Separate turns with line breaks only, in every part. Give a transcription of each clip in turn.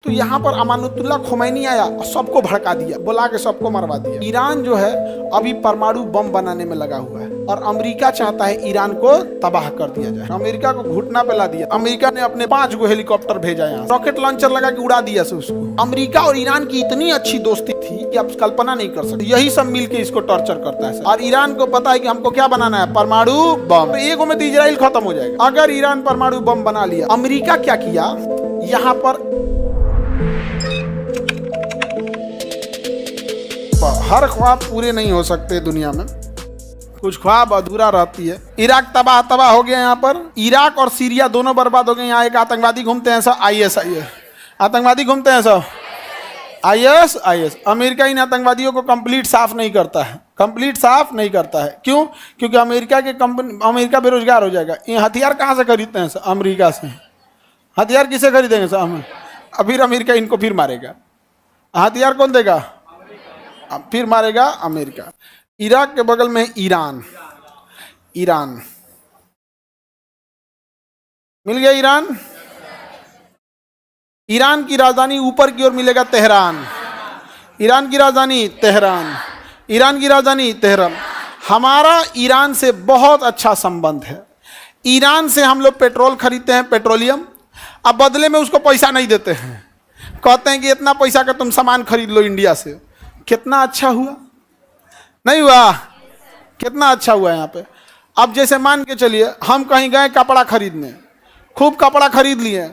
तो यहाँ पर अमानुतुल्लाह खोमैनी आया, सबको भड़का दिया, बुला के सबको मरवा दिया। ईरान जो है अभी परमाणु बम बनाने में लगा हुआ है और अमेरिका चाहता है ईरान को तबाह कर दिया जाए। अमेरिका को घुटना पे ला दिया। अमेरिका ने अपने 5 गो हेलीकॉप्टर भेजा यहाँ, रॉकेट लॉन्चर लगा के उड़ा दिया से उसको। अमेरिका और ईरान की इतनी अच्छी दोस्ती थी कि आप कल्पना नहीं कर सकते। यही सब मिलके इसको टॉर्चर करता है और ईरान को पता है कि हमको क्या बनाना है, परमाणु बम। तो एक में तो इजराइल खत्म हो जाएगा अगर ईरान परमाणु बम बना लिया। अमेरिका क्या किया, यहाँ पर हर ख्वाब पूरे नहीं हो सकते दुनिया में, कुछ ख्वाब अधूरा रहती है। इराक तबाह हो गया। यहाँ पर इराक और सीरिया दोनों बर्बाद हो गए। यहाँ एक आतंकवादी घूमते हैं सब, IS आतंकवादी घूमते हैं सब, IS। अमेरिका इन आतंकवादियों को कंप्लीट साफ नहीं करता है, क्यों? क्योंकि अमेरिका बेरोजगार हो जाएगा। ये हथियार कहाँ से खरीदते हैं सब? अमेरिका से। हथियार किसे खरीदेंगे सब? हम। फिर अमेरिका इनको फिर मारेगा। हथियार कौन देगा? फिर मारेगा अमेरिका। इराक के बगल में ईरान मिल गया। ईरान की राजधानी ऊपर की ओर मिलेगा तेहरान। ईरान की राजधानी तेहरान। हमारा ईरान से बहुत अच्छा संबंध है। ईरान से हम लोग पेट्रोल खरीदते हैं, पेट्रोलियम। अब बदले में उसको पैसा नहीं देते हैं, कहते हैं कि इतना पैसा का तुम सामान खरीद लो इंडिया से। कितना अच्छा हुआ, नहीं हुआ? कितना अच्छा हुआ यहाँ पे। अब जैसे मान के चलिए हम कहीं गए कपड़ा खरीदने, खूब कपड़ा खरीद लिए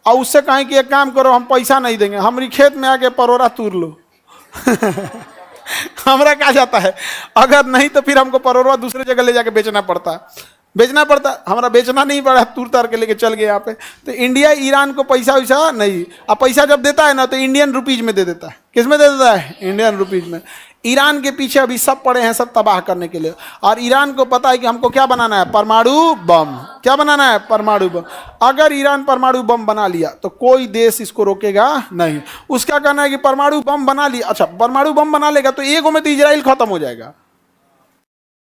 और उससे कहें कि एक काम करो, हम पैसा नहीं देंगे, हमारी खेत में आके परोरा तूर लो। हमरा कहा जाता है, अगर नहीं तो फिर हमको परोरा दूसरे जगह ले जाके बेचना पड़ता। हमारा बेचना नहीं पड़ा, तूर तार के लेके चल गए यहाँ पे। तो इंडिया ईरान को पैसा वैसा नहीं, अब पैसा जब देता है ना तो इंडियन रुपीज में दे देता है। किस में दे देता है? इंडियन रुपीज में। ईरान के पीछे अभी सब पड़े हैं, सब तबाह करने के लिए। और ईरान को पता है कि हमको क्या बनाना है, परमाणु बम। क्या बनाना है? परमाणु बम। अगर ईरान परमाणु बम बना लिया तो कोई देश इसको रोकेगा नहीं। उसका कहना है कि परमाणु बम बना लिया, अच्छा परमाणु बम बना लेगा तो एक में तो इजराइल खत्म हो जाएगा।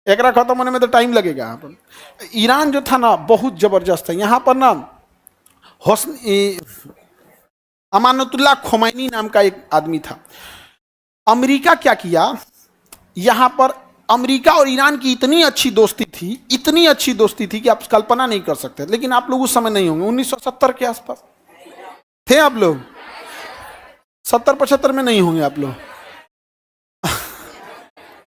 एकरा खत्म होने में तो टाइम लगेगा। यहाँ पर ईरान जो था ना बहुत जबरदस्त है। यहाँ पर ना अमानुतुल्लाह खोमैनी नाम का एक आदमी था। अमेरिका क्या किया, यहाँ पर अमेरिका और ईरान की इतनी अच्छी दोस्ती थी कि आप कल्पना नहीं कर सकते। लेकिन आप लोग उस समय नहीं होंगे, 1970 के आसपास थे आप लोग, 70-75 में नहीं होंगे आप लोग,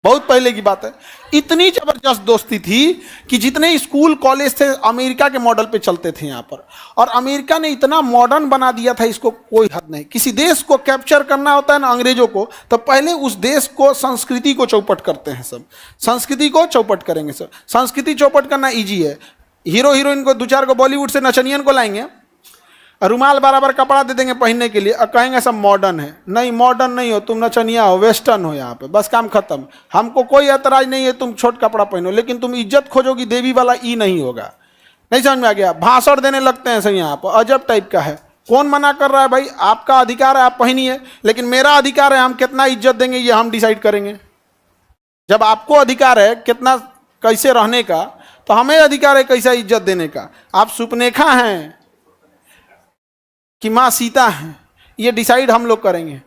बहुत पहले की बात है। इतनी जबरदस्त दोस्ती थी कि जितने स्कूल कॉलेज थे अमेरिका के मॉडल पे चलते थे यहाँ पर। और अमेरिका ने इतना मॉडर्न बना दिया था, इसको कोई हद नहीं। किसी देश को कैप्चर करना होता है ना अंग्रेजों को, तो पहले उस देश को संस्कृति को चौपट करते हैं सब। संस्कृति को चौपट करेंगे सब। संस्कृति चौपट करना ईजी है। हीरो हीरोइन को 2-4 को बॉलीवुड से नचनियन को लाएंगे, रुमाल बराबर कपड़ा दे देंगे पहनने के लिए और कहेंगे सब मॉडर्न है। नहीं, मॉडर्न नहीं हो, तुम नचनिया हो, वेस्टर्न हो यहाँ पे, बस काम खत्म। हमको कोई ऐतराज नहीं है तुम छोट कपड़ा पहनो, लेकिन तुम इज्जत खोजोगी देवी वाला ई नहीं होगा। नहीं समझ में आ गया? भाषण देने लगते हैं सही यहाँ पर, अजब टाइप का है। कौन मना कर रहा है भाई? आपका अधिकार है, आप पहनिए, लेकिन मेरा अधिकार है हम कितना इज्जत देंगे ये हम डिसाइड करेंगे। जब आपको अधिकार है कितना कैसे रहने का, तो हमें अधिकार है कैसा इज्जत देने का। आप सुपनेखा हैं कि माँ सीता है, ये डिसाइड हम लोग करेंगे।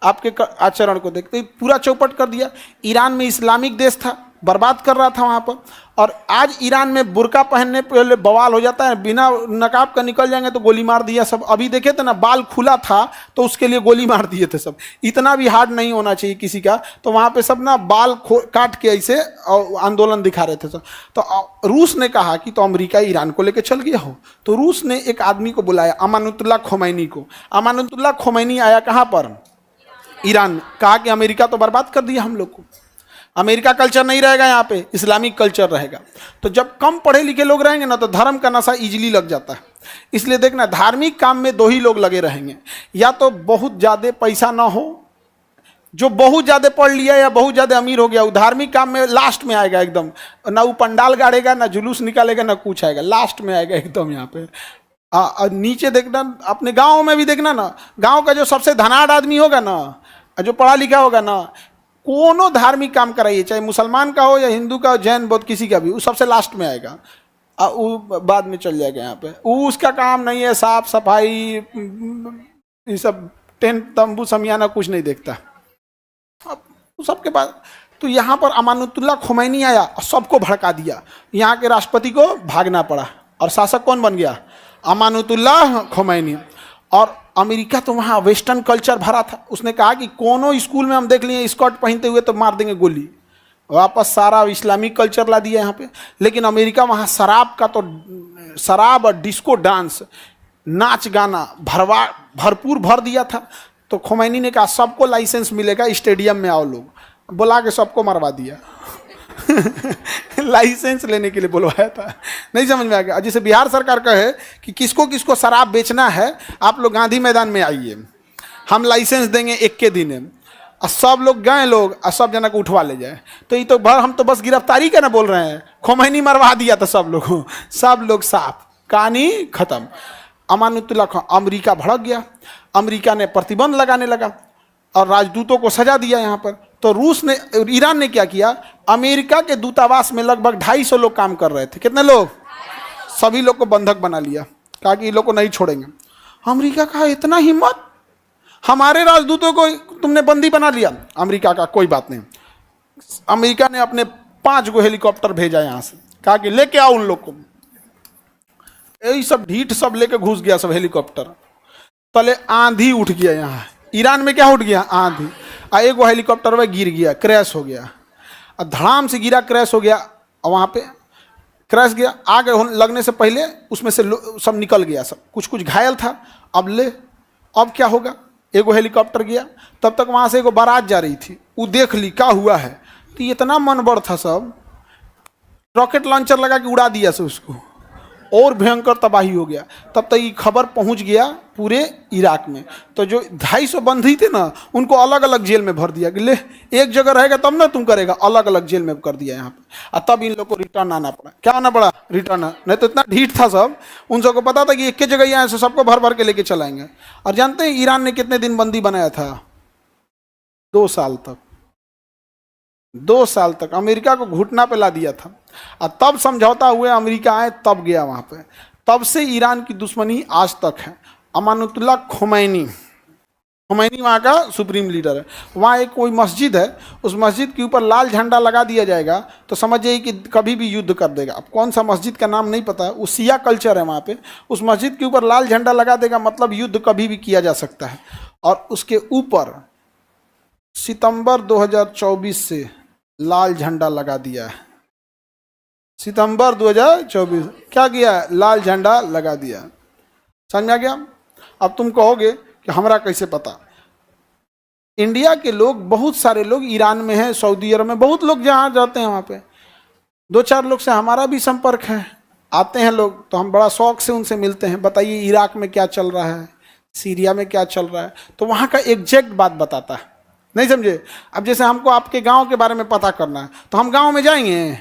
आपके आचरण को देखते पूरा चौपट कर दिया। ईरान में इस्लामिक देश था, बर्बाद कर रहा था वहाँ पर। और आज ईरान में बुर्का पहनने पहले बवाल हो जाता है, बिना नकाब का निकल जाएंगे तो गोली मार दिया सब। अभी देखे थे ना, बाल खुला था तो उसके लिए गोली मार दिए थे सब। इतना भी हार्ड नहीं होना चाहिए किसी का। तो वहाँ पे सब ना बाल काट के ऐसे आंदोलन दिखा रहे थे सब। तो रूस ने कहा कि तो अमेरिका ईरान को लेकर चल गया हो, तो रूस ने एक आदमी को बुलाया, अमानुतुल्लाह खोमैनी को। अमानुतुल्लाह खोमैनी आया कहाँ पर? ईरान। कहा कि अमेरिका तो बर्बाद कर दिया हम लोग को, अमेरिका कल्चर नहीं रहेगा यहाँ पे, इस्लामिक कल्चर रहेगा। तो जब कम पढ़े लिखे लोग रहेंगे ना तो धर्म का नशा इजीली लग जाता है। इसलिए देखना, धार्मिक काम में 2 ही लोग लगे रहेंगे, या तो बहुत ज़्यादा पैसा ना हो, जो बहुत ज़्यादा पढ़ लिया या बहुत ज़्यादा अमीर हो गया, वो धार्मिक काम में लास्ट में आएगा एकदम। ना वो पंडाल गाड़ेगा, ना जुलूस निकालेगा, ना कुछ आएगा, लास्ट में आएगा एकदम यहाँ पे। नीचे देखना, अपने गाँव में भी देखना ना, गाँव का जो सबसे धनाढ़ आदमी होगा ना, जो पढ़ा लिखा होगा ना, कोनो धार्मिक काम कराइए, चाहे मुसलमान का हो या हिंदू का, जैन बौद्ध किसी का भी, वो सबसे लास्ट में आएगा। वो बाद में चल जाएगा यहाँ पे। वो उसका काम नहीं है साफ सफाई, ये सब टेंट तंबू समियाना कुछ नहीं देखता। अब सबके पास, तो यहाँ पर अमानुतुल्लाह खोमैनी आया और सबको भड़का दिया। यहाँ के राष्ट्रपति को भागना पड़ा और शासक कौन बन गया? अमानुतुल्लाह खोमैनी। और अमेरिका तो वहाँ वेस्टर्न कल्चर भरा था। उसने कहा कि कोनो स्कूल में हम देख लिए स्कर्ट पहनते हुए तो मार देंगे गोली। वापस सारा इस्लामिक कल्चर ला दिया यहाँ पे। लेकिन अमेरिका वहाँ शराब का तो, शराब और डिस्को डांस, नाच गाना भरपूर भर दिया था। तो खोमैनी ने कहा सबको लाइसेंस मिलेगा, स्टेडियम में आओ लोग, बुला के सबको मरवा दिया। लाइसेंस लेने के लिए बुलवाया था। नहीं समझ में आ गया? जैसे बिहार सरकार कहे कि किसको किसको शराब बेचना है, आप लोग गांधी मैदान में आइए, हम लाइसेंस देंगे 1 के दिन। और सब लोग गए लोग और सब जना को उठवा ले जाए। तो ये तो हम तो बस गिरफ्तारी का ना बोल रहे हैं, खोमैनी मरवा दिया था सब लोग साफ, कहानी खत्म। अमानुतुल्लाह अमेरिका भड़क गया। अमेरिका ने प्रतिबंध लगाने लगा और राजदूतों को सजा दिया यहाँ पर। तो रूस ने, ईरान ने क्या किया, अमेरिका के दूतावास में लगभग 250 लोग काम कर रहे थे। कितने लोग? सभी लोग को बंधक बना लिया, कहा कि ये लोग को नहीं छोड़ेंगे। अमेरिका का इतना हिम्मत, हमारे राजदूतों को तुमने बंदी बना लिया। अमेरिका का कोई बात नहीं, अमेरिका ने अपने 5 गो हेलीकॉप्टर भेजा यहाँ से, कहा कि लेके आओ उन लोग को। यही सब ढीठ सब लेके घुस गया सब हेलीकॉप्टर। तले आंधी उठ गया यहाँ ईरान में। क्या उठ गया? आंधी। एक वो हेलीकॉप्टर में गिर गया, क्रैश हो गया, और धड़ाम से गिरा, क्रैश हो गया। और वहाँ पे क्रैश गया, आग लगने से पहले उसमें से सब निकल गया, सब कुछ घायल था। अब क्या होगा? एगो हेलीकॉप्टर गया, तब तक वहाँ से एगो बारात जा रही थी, वो देख ली क्या हुआ है। तो इतना मनबड़ था, सब रॉकेट लॉन्चर लगा के उड़ा दिया से उसको, और भयंकर तबाही हो गया। तब तक ये खबर पहुंच गया पूरे इराक में। तो जो 250 बंदी थे ना, उनको अलग अलग जेल में भर दिया कि ले, एक जगह रहेगा तब ना तुम करेगा, अलग अलग जेल में कर दिया यहाँ पे। और तब इन लोग को रिटर्न आना पड़ा। क्या आना पड़ा? रिटर्न। नहीं तो इतना ढीठ था सब, उन सबको पता था कि एक जगह यहाँ से सबको भर भर के लेके चलाएंगे। और जानते हैं ईरान ने कितने दिन बंदी बनाया था? 2 साल तक। 2 साल तक अमेरिका को घुटना पे ला दिया था। और तब समझौता हुए, अमेरिका आए तब गया वहाँ पे। तब से ईरान की दुश्मनी आज तक है। अमानुतुल्लाह खोमैनी वहाँ का सुप्रीम लीडर है। वहाँ एक कोई मस्जिद है, उस मस्जिद के ऊपर लाल झंडा लगा दिया जाएगा तो समझ जाइए कि कभी भी युद्ध कर देगा। अब कौन सा मस्जिद का नाम नहीं पता, वो शिया कल्चर है वहाँ पे। उस मस्जिद के ऊपर लाल झंडा लगा देगा मतलब युद्ध कभी भी किया जा सकता है। और उसके ऊपर सितंबर 2024 से लाल झंडा लगा दिया है। सितंबर 2024 क्या किया है? लाल झंडा लगा दिया। समझ में आ गया? अब तुम कहोगे कि हमरा कैसे पता? इंडिया के लोग, बहुत सारे लोग ईरान में हैं, सऊदी अरब में, बहुत लोग जहाँ जाते हैं वहाँ पे 2-4 लोग से हमारा भी संपर्क है। आते हैं लोग तो हम बड़ा शौक से उनसे मिलते हैं, बताइए इराक में क्या चल रहा है, सीरिया में क्या चल रहा है। तो वहाँ का एग्जैक्ट बात बताता है। नहीं समझे? अब जैसे हमको आपके गांव के बारे में पता करना है तो हम गांव में जाएंगे,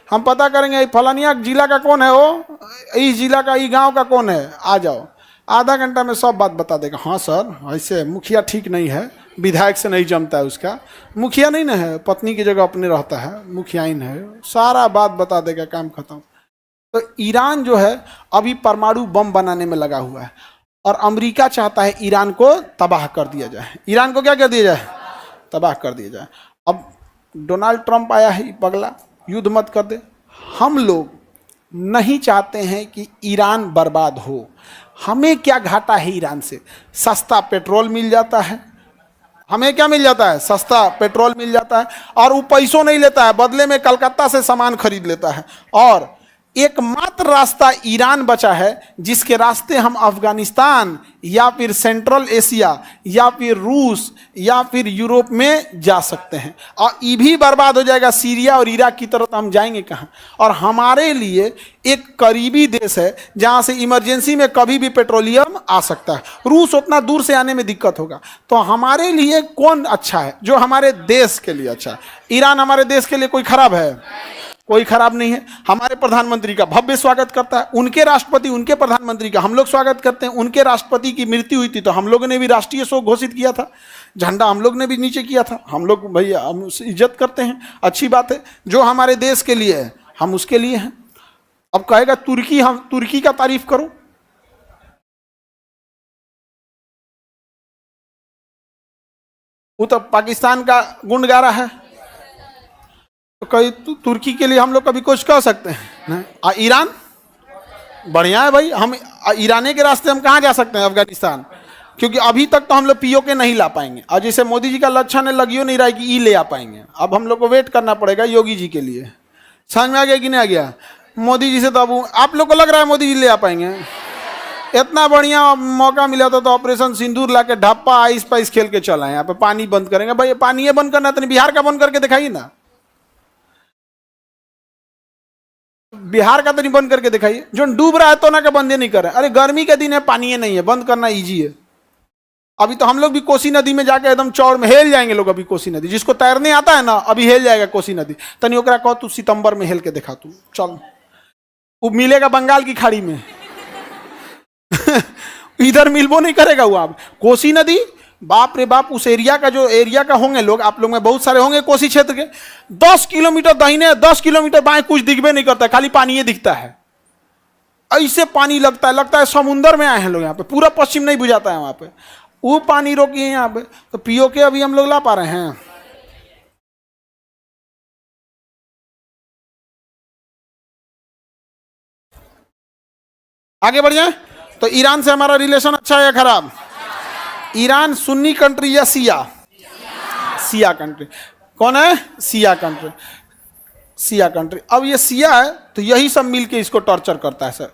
हम पता करेंगे फलानिया जिला का कौन है, वो इस जिला का, इस गांव का कौन है, आ जाओ। आधा घंटा में सब बात बता देगा। हाँ सर, ऐसे मुखिया ठीक नहीं है, विधायक से नहीं जमता है उसका, मुखिया नहीं ना है, पत्नी की जगह अपने रहता है, मुखियाइन है, सारा बात बता देगा, काम खत्म। तो ईरान जो है अभी परमाणु बम बनाने में लगा हुआ है और अमेरिका चाहता है ईरान को तबाह कर दिया जाए। ईरान को क्या कर दिया जाए? तबाह कर दिया जाए। अब डोनाल्ड ट्रंप आया है, पगला, युद्ध मत कर दे। हम लोग नहीं चाहते हैं कि ईरान बर्बाद हो। हमें क्या घाटा है ईरान से? सस्ता पेट्रोल मिल जाता है। हमें क्या मिल जाता है? सस्ता पेट्रोल मिल जाता है। और वो पैसों नहीं लेता है, बदले में कलकत्ता से सामान खरीद लेता है। और एकमात्र रास्ता ईरान बचा है जिसके रास्ते हम अफगानिस्तान या फिर सेंट्रल एशिया या फिर रूस या फिर यूरोप में जा सकते हैं। और ये भी बर्बाद हो जाएगा सीरिया और इराक की तरफ, हम जाएंगे कहाँ? और हमारे लिए एक करीबी देश है जहाँ से इमरजेंसी में कभी भी पेट्रोलियम आ सकता है। रूस उतना दूर से आने में दिक्कत होगा। तो हमारे लिए कौन अच्छा है? जो हमारे देश के लिए अच्छा है। ईरान हमारे देश के लिए कोई खराब है? कोई खराब नहीं है। हमारे प्रधानमंत्री का भव्य स्वागत करता है, उनके राष्ट्रपति, उनके प्रधानमंत्री का हम लोग स्वागत करते हैं। उनके राष्ट्रपति की मृत्यु हुई थी तो हम लोगों ने भी राष्ट्रीय शोक घोषित किया था, झंडा हम लोग ने भी नीचे किया था। हम लोग भैया हम इज्जत करते हैं, अच्छी बात है। जो हमारे देश के लिए है हम उसके लिए हैं। अब कहेगा तुर्की, हम तुर्की का तारीफ करो, वो तो पाकिस्तान का गुण गा रहा है, तो कहीं तुर्की के लिए हम लोग कभी कुछ कह सकते हैं नहीं। ईरान बढ़िया है भाई, हम ईरानी के रास्ते हम कहाँ जा सकते हैं, अफगानिस्तान, क्योंकि अभी तक तो हम लोग पीओके नहीं ला पाएंगे, और जैसे मोदी जी का लक्षण है लगियो नहीं रहा है कि ई ले आ पाएंगे, अब हम लोग को वेट करना पड़ेगा योगी जी के लिए। समझ में आ गया कि नहीं आ गया? मोदी जी से तो अब आप लोग को लग रहा है मोदी जी ले आ पाएंगे? इतना बढ़िया मौका मिला था तो ऑपरेशन सिंदूर ला के ढप्पा आइस पाइस खेल के चला है, यहाँ पे पानी बंद करेंगे। भाई पानी ये बंद करना तो नहीं, बिहार का बंद करके दिखाइए ना, बिहार का तो नहीं बंद करके दिखाइए। जो डूब रहा है तो ना के बंदे नहीं कर रहे। अरे गर्मी के दिन है, पानी नहीं है, बंद करना इजी है। अभी तो हम लोग भी कोसी नदी में जाके एकदम चौड़ में हेल जाएंगे लोग। अभी कोसी नदी जिसको तैरने आता है ना अभी हेल जाएगा कोसी नदी। तनी ओकरा कहो तू सितंबर में हेल के दिखा, तू चल, वो मिलेगा बंगाल की खाड़ी में इधर मिलबो नहीं करेगा वो। आप कोसी नदी, बाप रे बाप, उस एरिया का जो एरिया का होंगे लोग, आप लोग में बहुत सारे होंगे कोसी क्षेत्र के, 10 किलोमीटर दाहिने 10 किलोमीटर बाएं कुछ दिखबे नहीं करता, खाली पानी ही दिखता है। ऐसे पानी लगता है समुंदर में आए हैं लोग यहाँ पे, पूरा पश्चिम नहीं बुझाता है वहां पे। वो पानी रोकिए यहाँ पे, तो पीओ के अभी हम लोग ला पा रहे हैं? आगे बढ़ जाए तो ईरान से हमारा रिलेशन अच्छा है या खराब? ईरान सुन्नी कंट्री या सिया? सिया कंट्री। कौन है? सिया कंट्री। सिया कंट्री। अब ये सिया है तो यही सब मिलके इसको टॉर्चर करता है सर।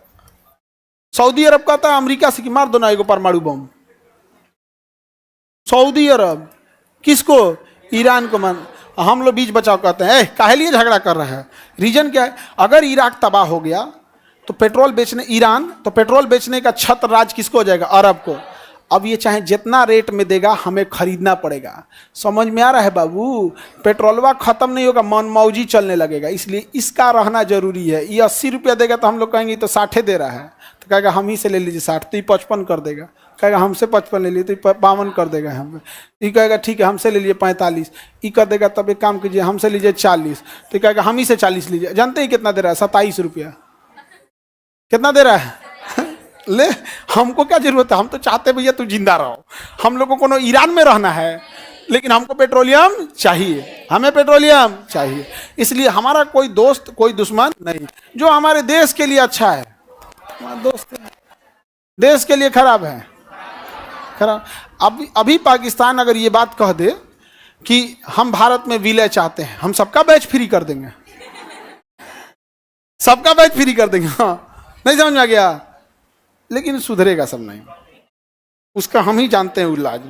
सऊदी अरब कहता है अमेरिका से कि मार दो ना एगो परमाणु बम। सऊदी अरब किसको? ईरान को। मान हम लोग बीच बचाव कहते हैं, काहे लिए झगड़ा कर रहा है? रीजन क्या है? अगर इराक तबाह हो गया तो पेट्रोल बेचने, ईरान तो पेट्रोल बेचने का छत्र राज किसको हो जाएगा? अरब को। अब ये चाहे जितना रेट में देगा हमें खरीदना पड़ेगा। समझ में आ रहा है बाबू? पेट्रोलवा खत्म नहीं होगा, मनमौजी चलने लगेगा, इसलिए इसका रहना जरूरी है। ये 80 रुपया देगा तो हम लोग कहेंगे तो 60 दे रहा है, तो कहेगा हम ही से ले लीजिए 60, तो ये 55 कर देगा। कहेगा हमसे 55 ले लीजिए तो 52 कर देगा हमें। ये कहेगा ठीक है हमसे ले लीजिए 45, ये कर देगा तब एक काम कीजिए हमसे लीजिए 40, तो कहेगा हम ही से 40 लीजिए। जानते ही कितना दे रहा है? 27 रुपया। कितना दे रहा है? ले, हमको क्या जरूरत है? हम तो चाहते भैया तू जिंदा रहो, हम लोग को कोनो ईरान में रहना है, लेकिन हमको पेट्रोलियम चाहिए, हमें पेट्रोलियम चाहिए। इसलिए हमारा कोई दोस्त कोई दुश्मन नहीं, जो हमारे देश के लिए अच्छा है हमारा दोस्त है, देश के लिए खराब है खराब। अभी पाकिस्तान अगर ये बात कह दे कि हम भारत में विलय चाहते हैं, हम सबका बैच फ्री कर देंगे, सबका बैच फ्री कर देंगे। हाँ, नहीं समझ में आ गया? लेकिन सुधरेगा सब नहीं, उसका हम ही जानते हैं इलाज।